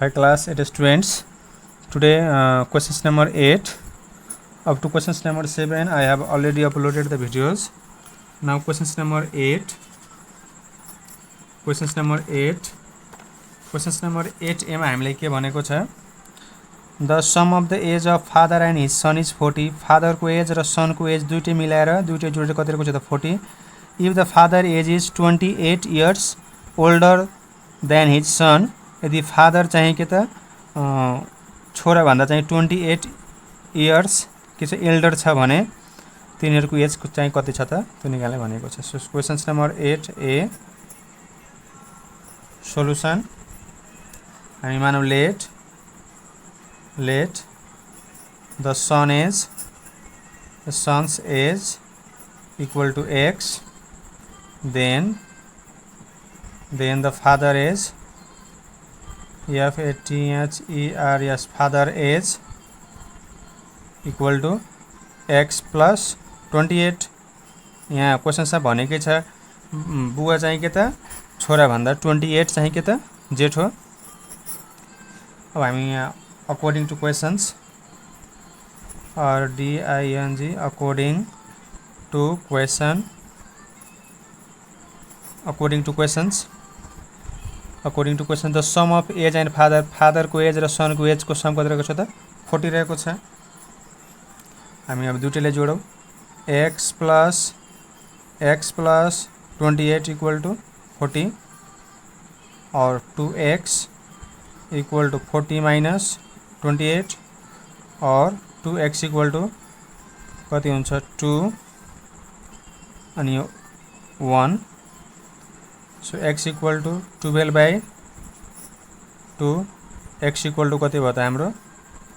Hi class, it is students. Today questions number 8 up to questions number 7 I have already uploaded the videos. Now questions number 8 questions number 8 एमा हामीले के भनेको छ the sum of the age of father and his son is 40. फादरको age र सनको as दुईटै मिलाएर दुईटै जोडेर कति रहेको छ त 40. If the father age is 28 years older than his son, यदि फादर चाहिँ के त छोरा भन्दा चाहिँ 28 इयर्स के छ एल्डर छ भने तिनीहरूको एज चाहिँ कति छ त त्यो निकाल्ने भनेको छ. So questions number 8 A solution हामी मानौ let the son's age equal to x, then the father age FATHERS father age equal to x plus 28. यहाँ क्वेशन्समा भनेकै छ बुवा चाहिँ के त छोरा भन्दा 28 चाहिँ के त जेठो. अब हामी यहाँ according to questions RDING according to questions the sum of age and फादरको एज र सनको एजको सम कति रहेको छ त 40 रहेको छ. हामी अब दुईटैले जोडौँ x प्लस 28 इक्वल टू 40 और 2x इक्वल टू 40 माइनस 28 और 2x इक्वल टू कति हुन्छ 2 अनि 1. So x equal to 12/2, x equal to कति भयो त हाम्रो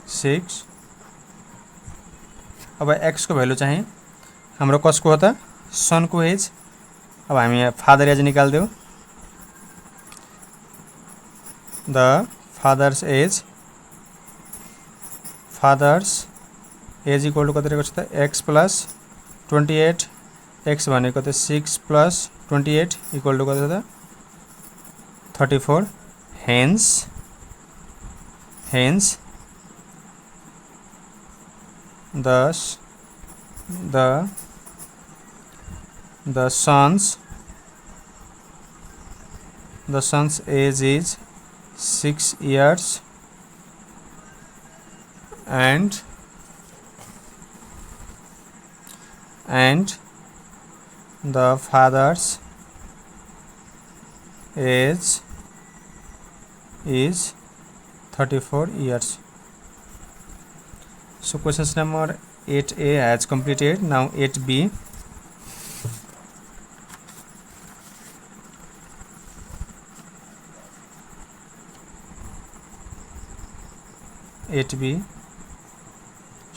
6. अब x को भ्यालु चाहिँ हाम्रो कसको हो त सनको एज. अब हामी यहाँ फादर एज निकाल्दियौ. The father's age equal to कति रहेको छ त x प्लस 28, x भनेको त 6 प्लस 28 इक्वल टू कति त 34. Hence the son's age is 6 years and the father's age is 34 years. So questions number 8A has completed. Now 8B.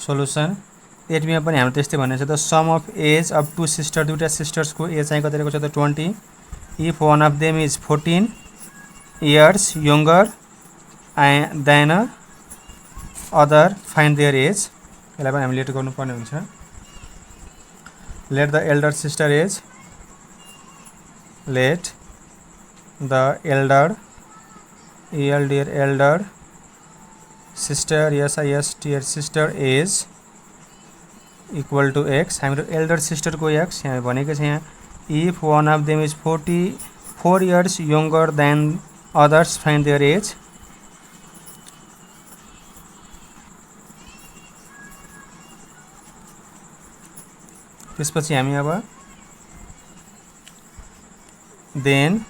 Solution 8B मा पनि हाम्रो त्यस्तै भनेको छ the sum of age of two sister, दुईटा सिस्टर्सको एज चाहिँ कति रहेको छ त 20. If one of them is 14 years younger than other find their age. यसलाई पनि हामी लेट गर्नुपर्ने हुन्छ. Let the elder sister age, let the elder sister sister age equal to x. हाम्रो एल्डर सिस्टरको x यहाँ भनेको छ यहाँ if one of them is 44 years younger than others find their age. त्यसपछि हामी अब then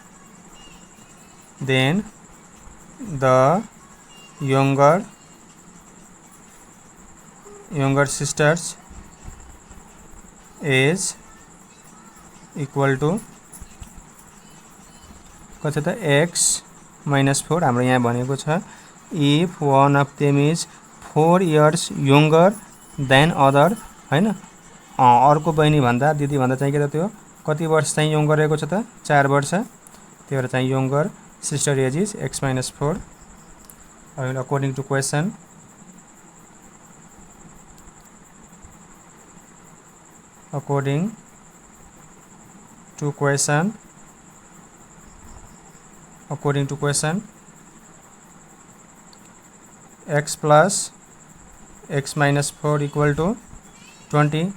the younger sisters age equal to कति त x माइनस 4. हाम्रो यहाँ भनेको छ if one of them is 4 years younger than other होइन. अर्को बहिनी भन्दा दिदी भन्दा चाहिँ के त त्यो कति वर्ष चाहिँ यङ्गर रहेको छ त 4 वर्ष. त्यही भएर चाहिँ younger sister age is x minus 4. According to question according to question x plus x minus 4 equal to 20.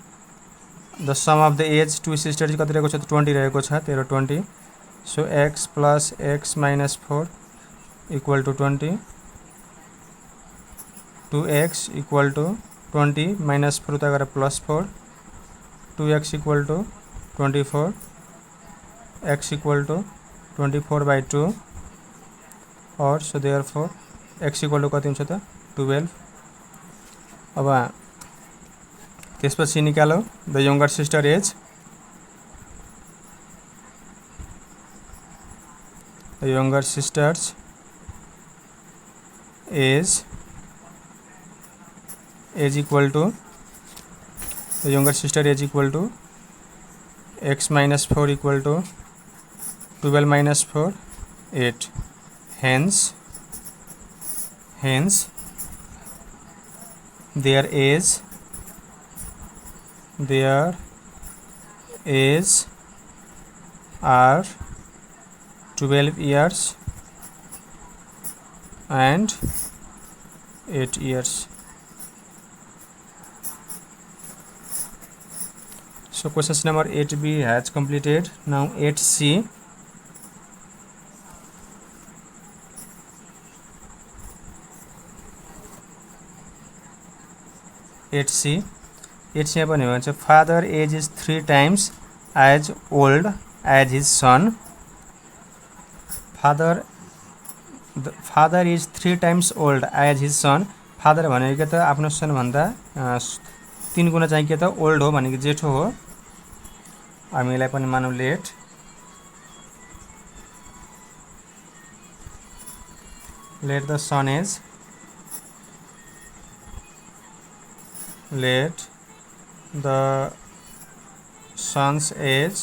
The sum of the age two sisters कति रहेको छ 20 रहेको छ 20. So x plus x minus 4 equal to 20. 2x equal to 20 minus 4 उता गरेर plus 4. 2x equal to 24. x equal to 24 by 2. और so therefore x equal to कति हुन्छ त 12. अब त्यसपछि निकालो the younger sister age. The younger sister's age equal to the younger sister age equal to x minus 4 equal to 12 minus 4 8. Hence their age are 12 years and 8 years. So questions number 8b has completed. Now 8c. 8c पनि भन्छ father age is 3 times as old as his son. Father is 3 times old as his son. Father भनेको त आफ्नो सन भन्दा 3 गुना चाहिँ के त ओल्ड हो भनेको जेठो हो. हामीलाई पनि मानौ late. Let the son age. Let the son's age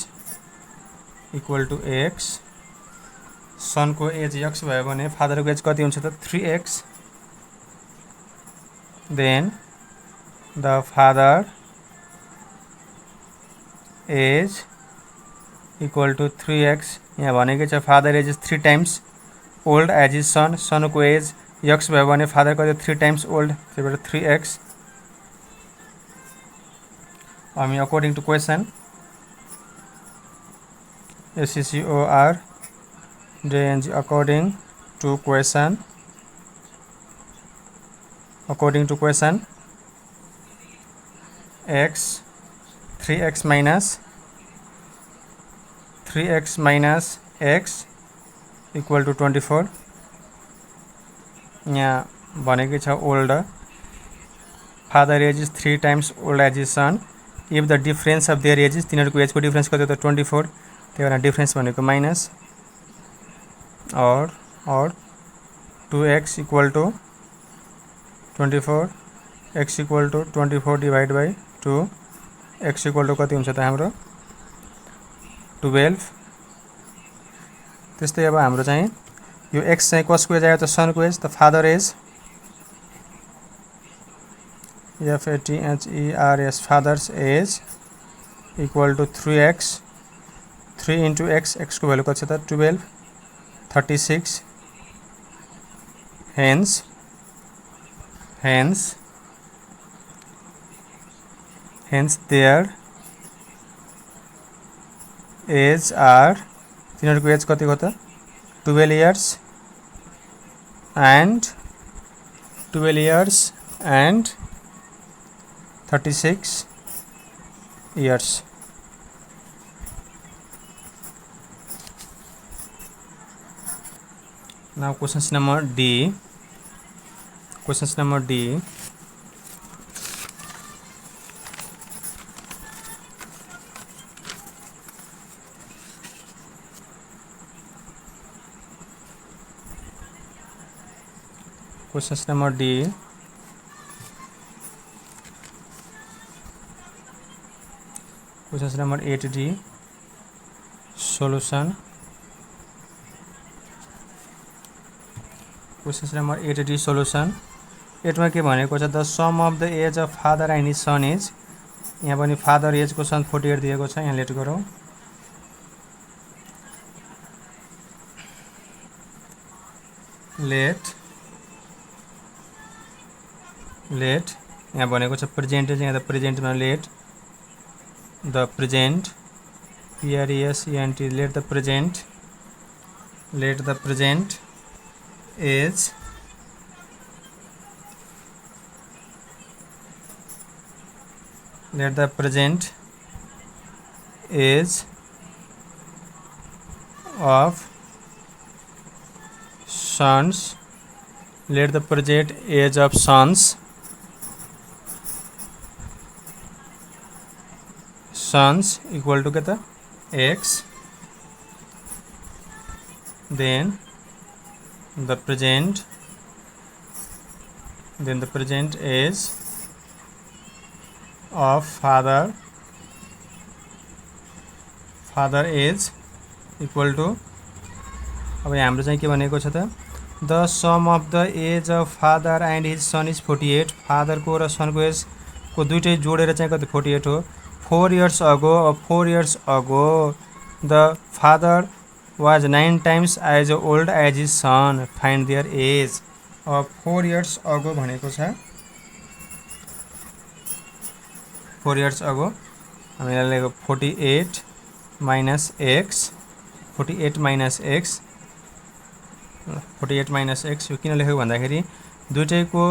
equal to x. सन को एज x भयो भने फादर को एज कति हुन्छ त 3x. Then the father age equal to 3x. यहाँ भनेको छ father age is 3 times old as his son. सन को एज x भयो भने फादर को 3 times old, त्यही भएर 3x. हामी according to question ACCOR JNG according to question x 3x minus x equal to 24. यहाँ भनेको छ old father age is 3 times old as his son. If the difference of their age is तिनीहरुको age को difference कति त 24, त्यही भएर difference भनेको माइनस और 2x equal to 24, x equal to 24 divided by 2, x equal to कति हुन्छ त हाम्रो 12. त्यस्तै अब हाम्रो चाहिँ यो x चाहिँ कसको एज आयो त सनको एज. त father age FATHERS father's age equal to 3x. 3 into x, x को भ्यालु कति छ त 12, 36. Hence their age are तिनीहरुको एज कति हो त 12 years and 36 years. Now questions number D. Questions number D. Questions number D. Questions number 8D. Solution. Questions number 8D solution. 8 मा के भनेको छ the sum of the age of father and his son age. यहाँ पनि father as को सन 48 दिएको छ. यहाँ लेट गरौँ. Let लेट यहाँ भनेको छ प्रेजेन्टेज, यहाँ त प्रेजेन्टमा let the present PRESENT let the present age let the present age of sons let the present age of sons equal to get x, then the present age of father age equal to, अब हाम्रो चाहिँ के भनेको छ त, the sum of the age of father and his son is 48। फादरको र सनको एजको दुइटै जोडेर चाहिँ कति 48 हो। 4 years ago the father was 9 times as old as his son, find their age। 4 years ago भनेको छ 4 years ago हामीलाई लेखेको 48 minus x 48 minus x यो किन लेखेको भन्दाखेरि दुइटैको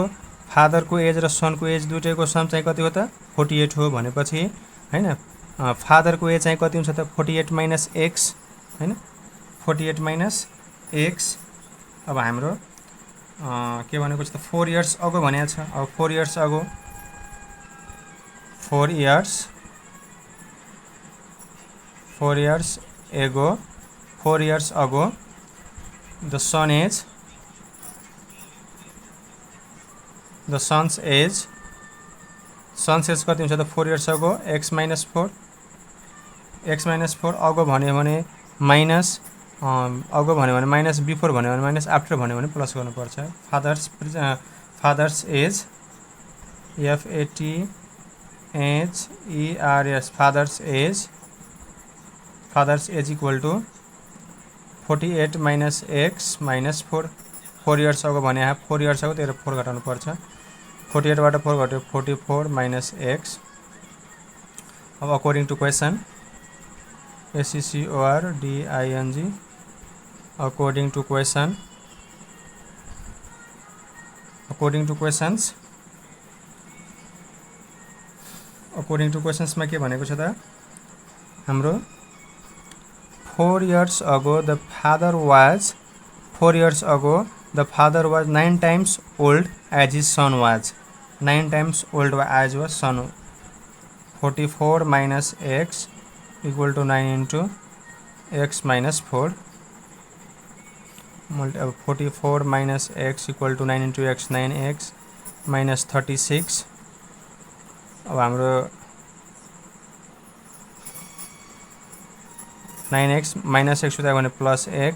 फादरको एज र सनको एज दुइटैको सम चाहिँ कति हो त 48 हो भनेपछि हैन फादरको एज चाहिँ कति हुन्छ त 48 minus x हैन 48 minus x। अब हाम्रो के भनेको छ त 4 years ago भनेको छ। अब 4 years ago 4 years ago the son's age कति हुन्छ त 4 years ago x minus 4 अगो भन्यो भने माइनस अगो भन्यो भने माइनस बिफोर भन्यो भने माइनस आफ्टर भन्यो भने प्लस गर्नुपर्छ। Father's age FATHERS father's age equal to 48 minus x minus 4 years ago भने 4 years ago तेरो 4 घटाउनु पर्छ। 48 बाट 4 घट्यो 44 minus x। अब according to question ACCORDING according to questions में के भनेको छ त हाम्रो 4 years ago the father was 9 times old as his son was 9 times old as was son। 44 minus x equal to 9 into x minus 4 44 minus x equal to 9 into x 9x minus 36। अब हाम्रो 9x minus x होता है भने plus x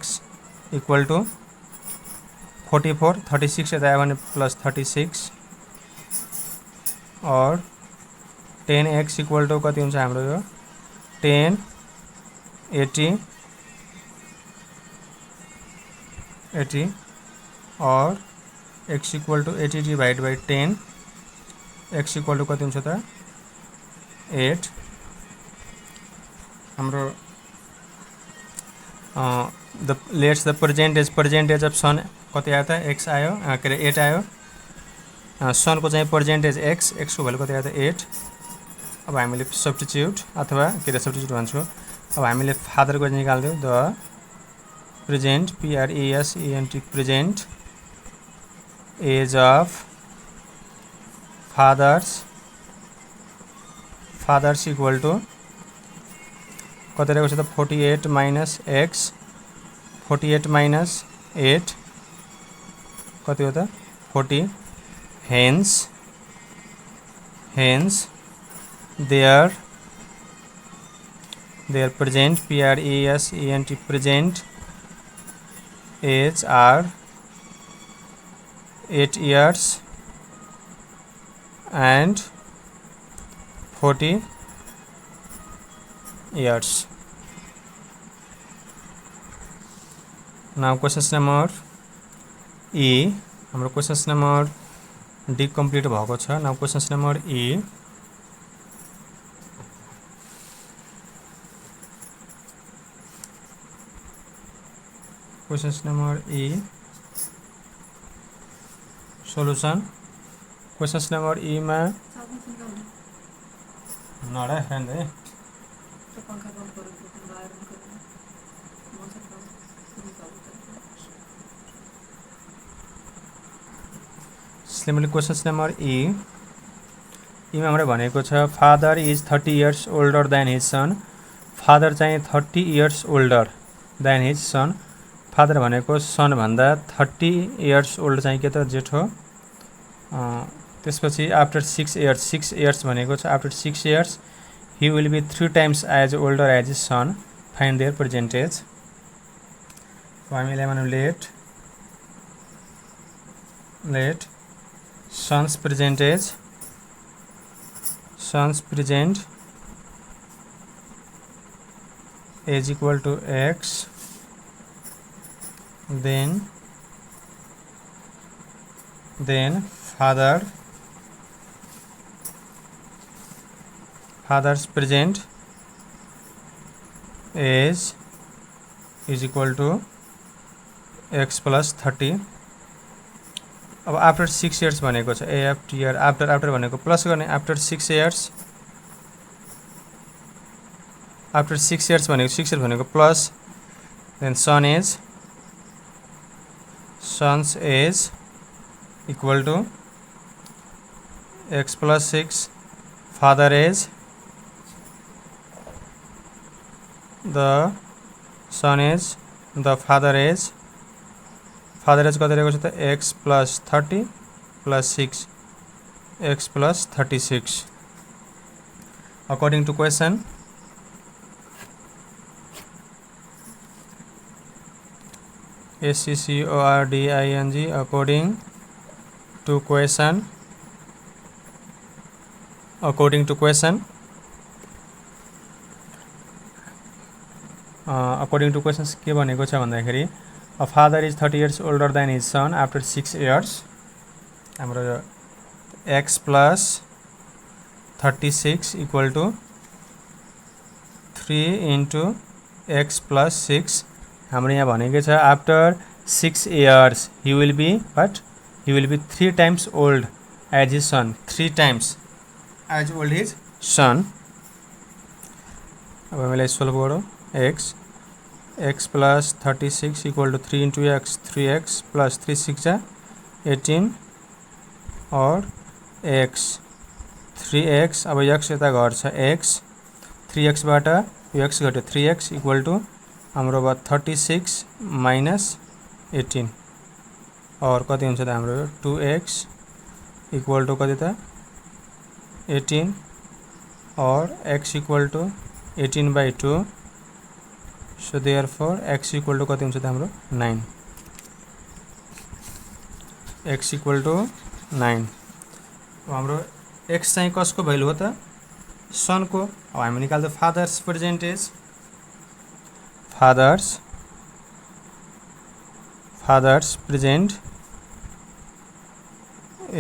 equal two 44 36 होता है भने plus 36 और 10x equal to कति हुन्छ हाम्रो यो 10 80 और x equal to 80 divide by 10 x equal to कति हुन्छ त 8। हाम्रो the let's the percentage of son कति आयो त x आयो के अरे 8 आयो। सनको चाहिँ पर्सेन्टेज x को भ्यालु कति आयो त 8। अब हामीले सब्स्टिट्युट अथवा के अरे सब्स्टिट्युट भन्छौँ। अब हामीले फादरको निकाल्दियौ the present PRESENT present age of father's equal to कति रहेको छ त 48 minus x 48 minus 8 कति हो त 40। hence their present PRESENT present age are 8 years and 40 years। Now questions number E, हाम्रो questions number डी कम्प्लिट भएको छ। नाउ क्वेशन्स नम्बर ई। क्वेशन्स नम्बर ई सोल्युसन। क्वेशन्स नम्बर ई मा नडा हेर्दै सिमिलरली क्वेशन्स नम्बर ई मा हाम्रो भनेको छ father is 30 years older than his sun. Father चाहिँ 30 इयर्स ओल्डर देन हिज सन। फादर भनेको सन भन्दा 30 इयर्स ओल्ड चाहिँ के त जेठो। त्यसपछि आफ्टर 6 इयर्स भनेको छ after 6 years he will be 3 times age older age his son. Find their percentage. हामीलाई मानौँ let sons percentage is equal to x, then father's present age is equal to x plus 30। अब after 6 years भनेको छ A F T R after भनेको plus गर्ने after 6 years. After 6 years भनेको 6 years भनेको plus then son's age equal to x plus 6 father age the son age the father age. Father age कति रहेको छ त x plus 30 plus 6 x plus 36 according to question. SCCORDING according to question. According to question के भनेको छ भन्दाखेरि A father is 30 years older than his son after 6 years. हाम्रो x plus 36 equal to 3 into x plus 6। हाम्रो यहाँ भनेको छ after 6 years he will be 3 times old as his son। 3 times as old his son। अब हामीलाई solve गरौँ। x plus 36 equal to 3 into x 3x plus 3 6 18 और x 3x। अब x यता घट्छ x 3x बाट x घट्यो 3x equal to हाम्रो भयो 36 minus 18 और कति हुन्छ त हाम्रो 2x equal to कति त 18 और x equal to 18 by 2। So therefore x equal to कति हुन्छ त हाम्रो 9। x equal to 9। अब हाम्रो x चाहिँ कसको भ्यालु हो त सनको। अब हामी निकाल्दै father's percentage. Father's present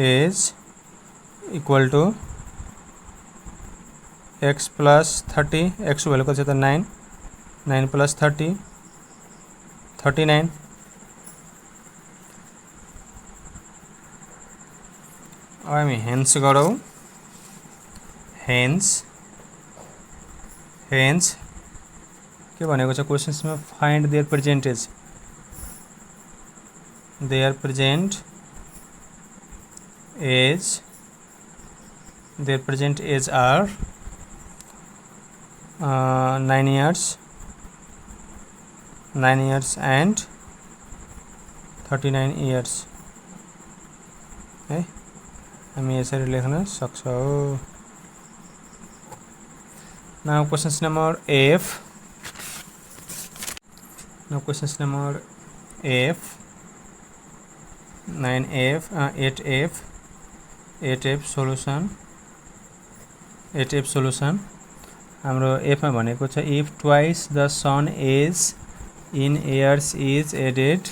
age equal to x plus 30। x को भ्यालु कति छ त 9 9 plus 30 39। अब हामी हेन्स गरौँ। हेन्स के भनेको छ क्वेशन्समा find their percentage. Their present age are 9 years and 39 years है हामी यसरी लेख्न सक्छौँ। Now questions number F. Now questions number F 9F 8F solution. 8F solution हाम्रो एफमा भनेको छ if twice the son age in years is added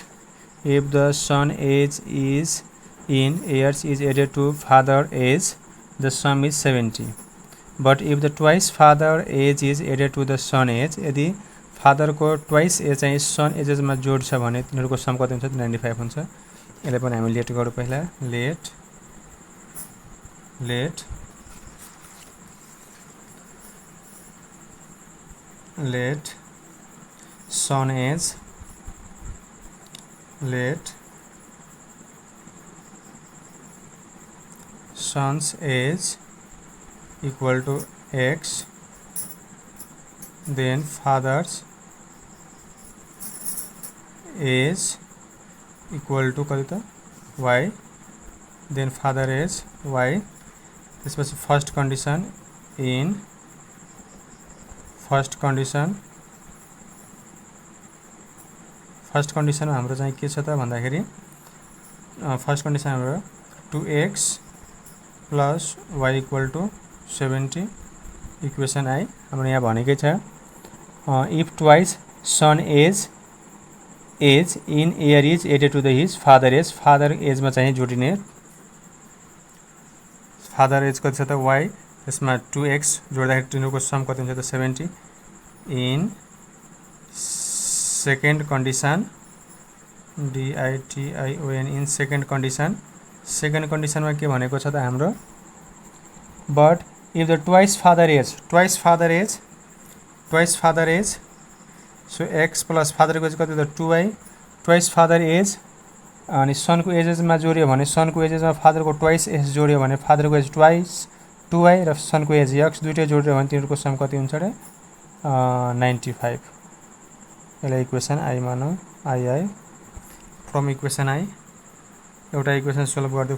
if the son age is in years is added to father age, the sum is 70. But if the twice father age is added to the son age, यदि father को twice age चाहिँ son ages मा जोड्छ भने तिनीहरुको some कति हुन्छ 95 हुन्छ। यसलाई पनि हामी लेट गरौँ पहिला। let son age son's age equal to x, then father's age equal to कति त y, then father age y। त्यसपछि फर्स्ट कन्डिसन हाम्रो चाहिँ के छ त भन्दाखेरि फर्स्ट कन्डिसन हाम्रो 2x plus y equal to 70 equation I हाम्रो यहाँ भनेकै छ if twice son age in year is added to the his father एजमा चाहिँ जोडिने फादर एज कति छ त y, त्यसमा 2x जोड्दाखेरि तिनीहरुको सम कति हुन्छ त 70 in second condition DITION in second कन्डिसनमा के भनेको छ त हाम्रो but if the twice father age so x plus फादरको एज कति त 2y, ट्वाइस फादर एज अनि सनको एजेसमा जोड्यो भने सनको एजेसमा फादरको ट्वाइस एज जोड्यो भने फादरको एज ट्वाइस 2y र सनको एज x दुईटै जोड्यो भने तिनीहरुको सम कति हुन्छ र 95। यसलाई इक्वेसन आई मानौँ। आई फ्रम इक्वेसन आई एउटा इक्वेसन सोल्भ गरिदियो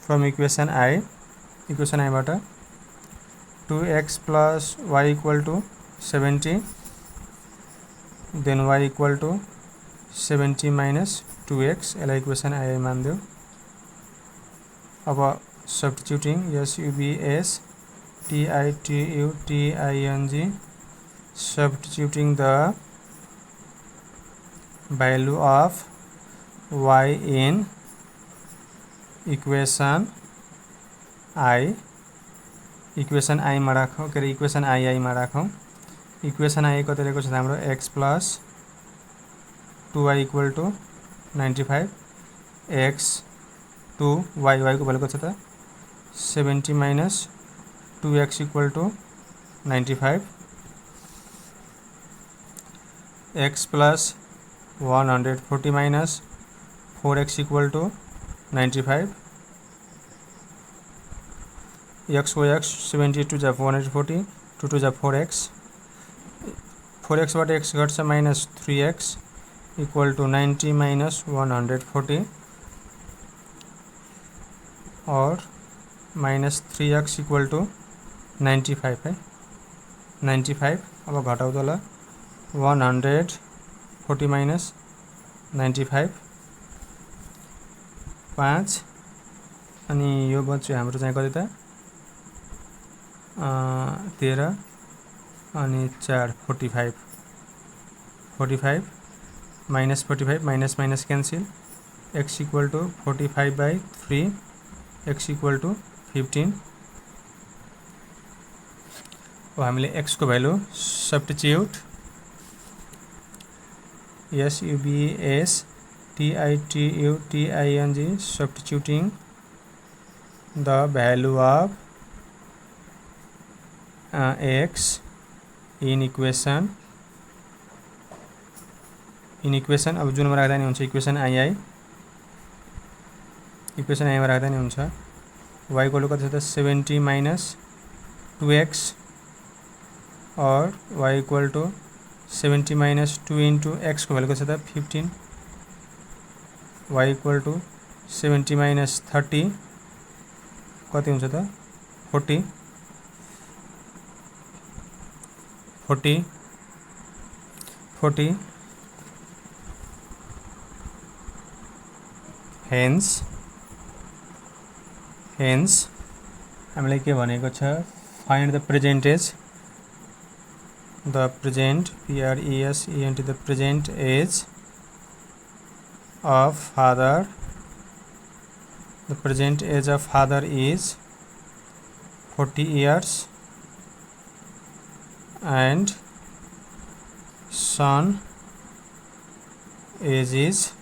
फ्रम इक्वेसन आईबाट 2x plus y equal to 70, then y equal to 70 minus 2x। यसलाई इक्वेसन आई मानिदियो। अब substituting SUBS TITUTING substituting the value of y in equation I मा राखौं के रे इक्वेसन आई मा राखौं। इक्वेसन आई कति रहेको छ हाम्रो x plus 2y equal to 95, x 2y को भ्यालु कति छ त 70 minus 2x equal to 95, x plus 140 minus 4x equal to 95, x को x 72 जा 140, 2 जा 4x, 4x बाट x घट्छ minus 3x equal to 90 minus 140 और माइनस 3x इक्वल टु 95 है 95। अब घटाउँदा ल 140 माइनस 95 5 अनि यो बच्यो हाम्रो चाहिँ कति त 13 अनि 4 45 minus 45 minus minus cancel, x equal to 45/3, x equal to 15। अब हामीले x को value substitute SUBS TITUTING substituting the value of x in equation अब जुनमा राख्दा नि हुन्छ इक्वेसन आई मा राख्दा नि हुन्छ। y को कति छ त 70 माइनस 2x और y equal to 70 minus 2 into x को भ्यालु कति छ त 15, y इक्वल टु 70 माइनस 30 कति हुन्छ त 40 हेन्स हामीलाई के भनेको छ find the present age the present present age of father, the present age of father is 40 years and son age is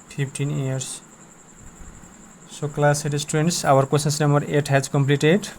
15 years. So class 8 students, our questions number 8 has completed.